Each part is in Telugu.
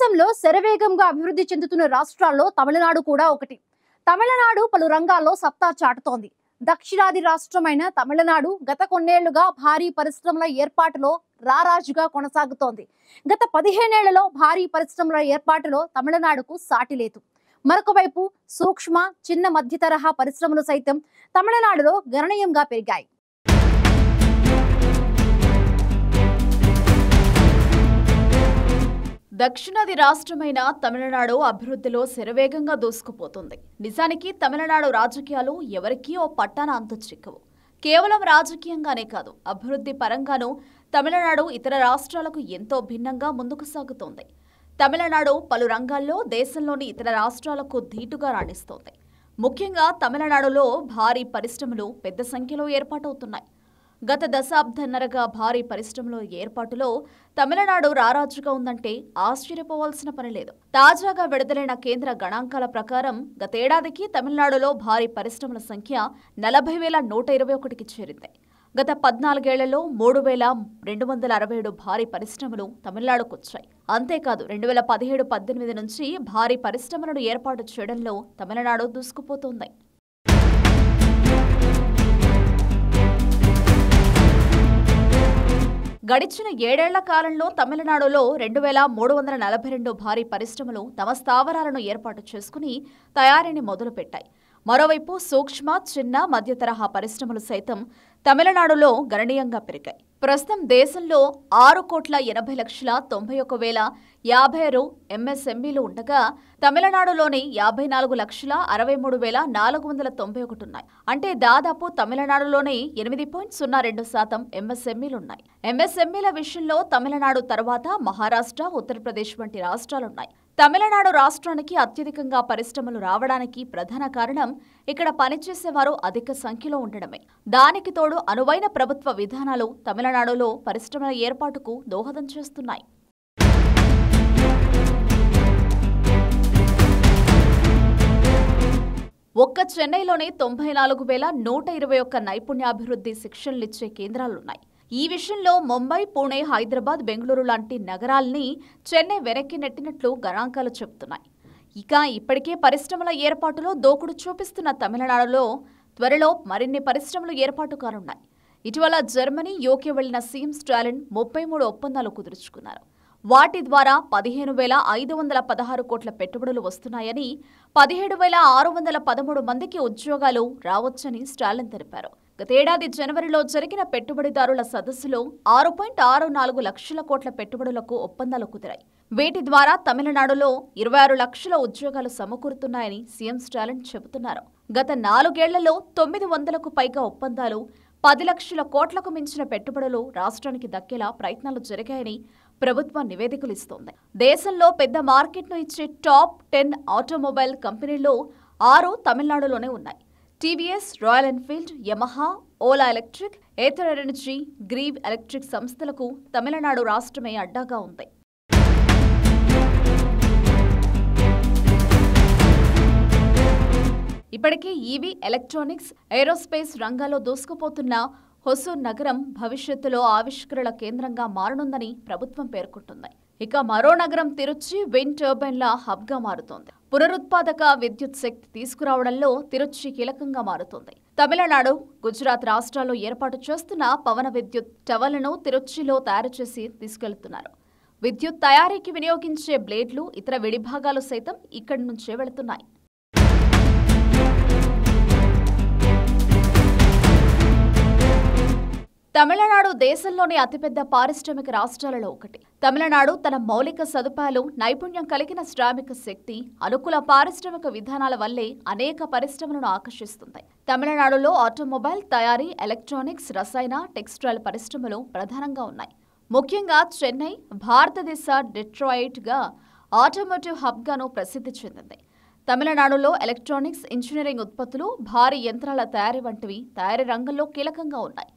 దేశంలో శరవేగంగా అభివృద్ధి చెందుతున్న రాష్ట్రాల్లో తమిళనాడు కూడా ఒకటి. తమిళనాడు పలు రంగాల్లో సత్తా చాటుతోంది. దక్షిణాది రాష్ట్రమైన తమిళనాడు గత కొన్నేళ్లుగా భారీ పరిశ్రమల ఏర్పాటులో రారాజుగా కొనసాగుతోంది. గత 15 ఏళ్లలో భారీ పరిశ్రమల ఏర్పాటులో తమిళనాడుకు సాటి లేదు. మరొక వైపు సూక్ష్మ, చిన్న మధ్య తరహా పరిశ్రమలు సైతం తమిళనాడులో గణనీయంగా పెరిగాయి. దక్షిణాది రాష్ట్రమైన తమిళనాడు అభివృద్ధిలో శరవేగంగా దూసుకుపోతుంది. నిజానికి తమిళనాడు రాజకీయాలు ఎవరికీ ఓ పట్టాన అంతు చిక్కవు. కేవలం రాజకీయంగానే కాదు, అభివృద్ధి పరంగానూ తమిళనాడు ఇతర రాష్ట్రాలకు ఎంతో భిన్నంగా ముందుకు సాగుతోంది. తమిళనాడు పలు రంగాల్లో దేశంలోని ఇతర రాష్ట్రాలకు ధీటుగా రాణిస్తోంది. ముఖ్యంగా తమిళనాడులో భారీ పరిశ్రమలు పెద్ద సంఖ్యలో ఏర్పాటవుతున్నాయి. గత దశాబ్దన్నరగా భారీ పరిశ్రమల ఏర్పాటులో తమిళనాడు రారాజుగా ఉందంటే ఆశ్చర్యపోవాల్సిన పనిలేదు. తాజాగా విడుదలైన కేంద్ర గణాంకాల ప్రకారం గతేడాదికి తమిళనాడులో భారీ పరిశ్రమల సంఖ్య 40,121కి చేరింది. గత 14 ఏళ్లలో 3,267 భారీ పరిశ్రమలు తమిళనాడుకు వచ్చాయి. అంతేకాదు 2017-18 నుంచి భారీ పరిశ్రమలను ఏర్పాటు చేయడంలో తమిళనాడు దూసుకుపోతోంది. గడిచిన 7 ఏళ్ల కాలంలో తమిళనాడులో 2,342 భారీ పరిశ్రమలు తమ స్థావరాలను ఏర్పాటు చేసుకుని తయారీని మొదలుపెట్టాయి. మరోవైపు సూక్ష్మ, చిన్న, మధ్య తరహా పరిశ్రమలు సైతం తమిళనాడులో గణనీయంగా పెరిగాయి. ప్రస్తుతం దేశంలో 6,80,91,056 ఎంఎస్ఎంఈలు ఉండగా తమిళనాడులోని 54,63,491 ఉన్నాయి. అంటే దాదాపు తమిళనాడులోని 8.02% ఎంఎస్ఎంఈలున్నాయి. ఎంఎస్ఎంఈల విషయంలో తమిళనాడు తర్వాత మహారాష్ట్ర, ఉత్తరప్రదేశ్ వంటి రాష్ట్రాలున్నాయి. తమిళనాడు రాష్ట్రానికి అత్యధికంగా పరిశ్రమలు రావడానికి ప్రధాన కారణం ఇక్కడ పనిచేసేవారు అధిక సంఖ్యలో ఉండడమే. దానికి తోడు అనువైన ప్రభుత్వ విధానాలు తమిళనాడులో పరిశ్రమల ఏర్పాటుకు దోహదం చేస్తున్నాయి. ఒక్క చెన్నైలోనే 94,121 నైపుణ్యాభివృద్ధి శిక్షణలిచ్చే కేంద్రాలున్నాయి. ఈ విషయంలో ముంబై, పుణె, హైదరాబాద్, బెంగళూరు లాంటి నగరాల్ని చెన్నై వెనక్కి నెట్టినట్లు గణాంకాలు చెబుతున్నాయి. ఇక ఇప్పటికే పరిశ్రమల ఏర్పాటులో దూకుడు చూపిస్తున్న తమిళనాడులో త్వరలో మరిన్ని పరిశ్రమలు ఏర్పాటు కానున్నాయి. ఇటీవల జర్మనీ, యూకే వెళ్లిన సీఎం స్టాలిన్ 33 ఒప్పందాలు కుదుర్చుకున్నారు. వాటి ద్వారా 15,516 కోట్ల పెట్టుబడులు వస్తున్నాయని, 17,613 మందికి ఉద్యోగాలు రావచ్చని స్టాలిన్ తెలిపారు. గతేడాది జనవరిలో జరిగిన పెట్టుబడిదారుల సదస్సులో 6.64 లక్షల కోట్ల పెట్టుబడులకు ఒప్పందాలు కుదిరాయి. వీటి ద్వారా తమిళనాడులో 26 లక్షల ఉద్యోగాలు సమకూరుతున్నాయని సీఎం స్టాలిన్ చెబుతున్నారు. గత 4 ఏళ్లలో 900కు పైగా ఒప్పందాలు, 10 లక్షల కోట్లకు మించిన పెట్టుబడులు రాష్ట్రానికి దక్కేలా ప్రయత్నాలు జరిగాయని ప్రభుత్వం నివేదికలు ఇస్తోంది. దేశంలో పెద్ద మార్కెట్ను ఇచ్చే టాప్ 10 ఆటోమొబైల్ కంపెనీల్లో 6 తమిళనాడులోనే ఉన్నాయి. TVS, royal Enfield, Yamaha, Ola electric, Ather energy, grieve electric సంస్థలకు తమిళనాడు రాష్ట్రమే అడ్డాగా ఉంది. ఇప్పటికే ఈవీ, ఎలక్ట్రానిక్స్, ఏరోస్పేస్ రంగాల్లో దూసుకుపోతున్న హొసూర్ నగరం భవిష్యత్తులో ఆవిష్కరణల కేంద్రంగా మారనుందని ప్రభుత్వం పేర్కొంటుంది. ఇక మరో నగరం తిరుచి విండ్ టర్బైన్ల హబ్గా మారుతోంది. పునరుత్పాదక విద్యుత్ శక్తి తీసుకురావడంలో తిరుచి కీలకంగా మారుతోంది. తమిళనాడు, గుజరాత్ రాష్ట్రాల్లో ఏర్పాటు చేస్తున్న పవన విద్యుత్ టవర్లను తిరుచిలో తయారు చేసి తీసుకెళ్తున్నారు. విద్యుత్ తయారీకి వినియోగించే బ్లేడ్లు, ఇతర విడిభాగాలు సైతం ఇక్కడి నుంచే వెళుతున్నాయి. తమిళనాడు దేశంలోని అతిపెద్ద పారిశ్రామిక రాష్ట్రాలలో ఒకటి. తమిళనాడు తన మౌలిక సదుపాయాలు, నైపుణ్యం కలిగిన శ్రామిక శక్తి, అనుకూల పారిశ్రామిక విధానాల వల్లే అనేక పరిశ్రమలను ఆకర్షిస్తుంది. తమిళనాడులో ఆటోమొబైల్ తయారీ, ఎలక్ట్రానిక్స్, రసాయన, టెక్స్టైల్ పరిశ్రమలు ప్రధానంగా ఉన్నాయి. ముఖ్యంగా చెన్నై భారతదేశ డెట్రాయిట్గా ఆటోమోటివ్ హబ్గాను ప్రసిద్ధి చెందింది. తమిళనాడులో ఎలక్ట్రానిక్స్, ఇంజనీరింగ్ ఉత్పత్తులు, భారీ యంత్రాల తయారీ వంటివి తయారీ రంగంలో కీలకంగా ఉన్నాయి.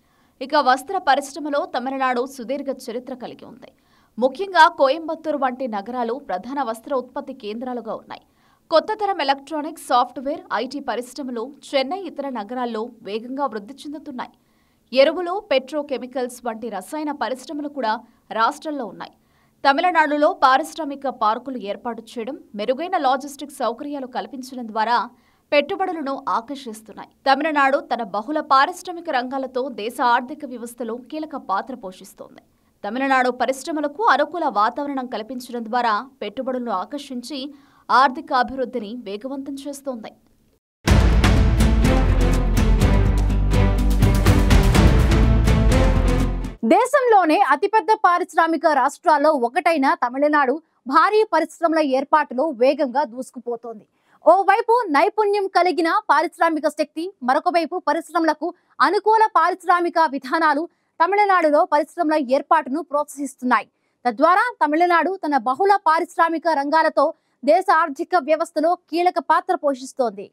ఇక వస్త్ర పరిశ్రమలో తమిళనాడు సుదీర్ఘ చరిత్ర కలిగి ఉంది. ముఖ్యంగా కోయంబత్తూరు వంటి నగరాలు ప్రధాన వస్త్ర ఉత్పత్తి కేంద్రాలుగా ఉన్నాయి. కొత్త తరం ఎలక్ట్రానిక్స్, సాఫ్ట్వేర్, ఐటీ పరిశ్రమలు చెన్నై, ఇతర నగరాల్లో వేగంగా వృద్ధి చెందుతున్నాయి. ఎరువులు, పెట్రోకెమికల్స్ వంటి రసాయన పరిశ్రమలు కూడా రాష్ట్రంలో ఉన్నాయి. తమిళనాడులో పారిశ్రామిక పార్కులు ఏర్పాటు చేయడం, మెరుగైన లాజిస్టిక్ సౌకర్యాలు కల్పించడం ద్వారా పెట్టుబడులను ఆకర్షిస్తున్నాయి. తమిళనాడు తన బహుళ పారిశ్రామిక రంగాలతో దేశ ఆర్థిక వ్యవస్థలో కీలక పాత్ర పోషిస్తోంది. తమిళనాడు పరిశ్రమలకు అనుకూల వాతావరణం కల్పించడం ద్వారా పెట్టుబడులను ఆకర్షించి ఆర్థిక అభివృద్ధిని వేగవంతం చేస్తోంది. దేశంలోనే అతిపెద్ద పారిశ్రామిక రాష్ట్రాల్లో ఒకటైన తమిళనాడు భారీ పరిశ్రమల ఏర్పాటులో వేగంగా దూసుకుపోతోంది. ఓవైపు నైపుణ్యం కలిగిన పారిశ్రామిక శక్తి, మరొక వైపు పరిశ్రమలకు అనుకూల పారిశ్రామిక విధానాలు తమిళనాడులో పరిశ్రమల ఏర్పాటును ప్రోత్సహిస్తున్నాయి. తద్వారా తమిళనాడు తన బహుళ పారిశ్రామిక రంగాలతో దేశ ఆర్థిక వ్యవస్థలో కీలక పాత్ర పోషిస్తోంది.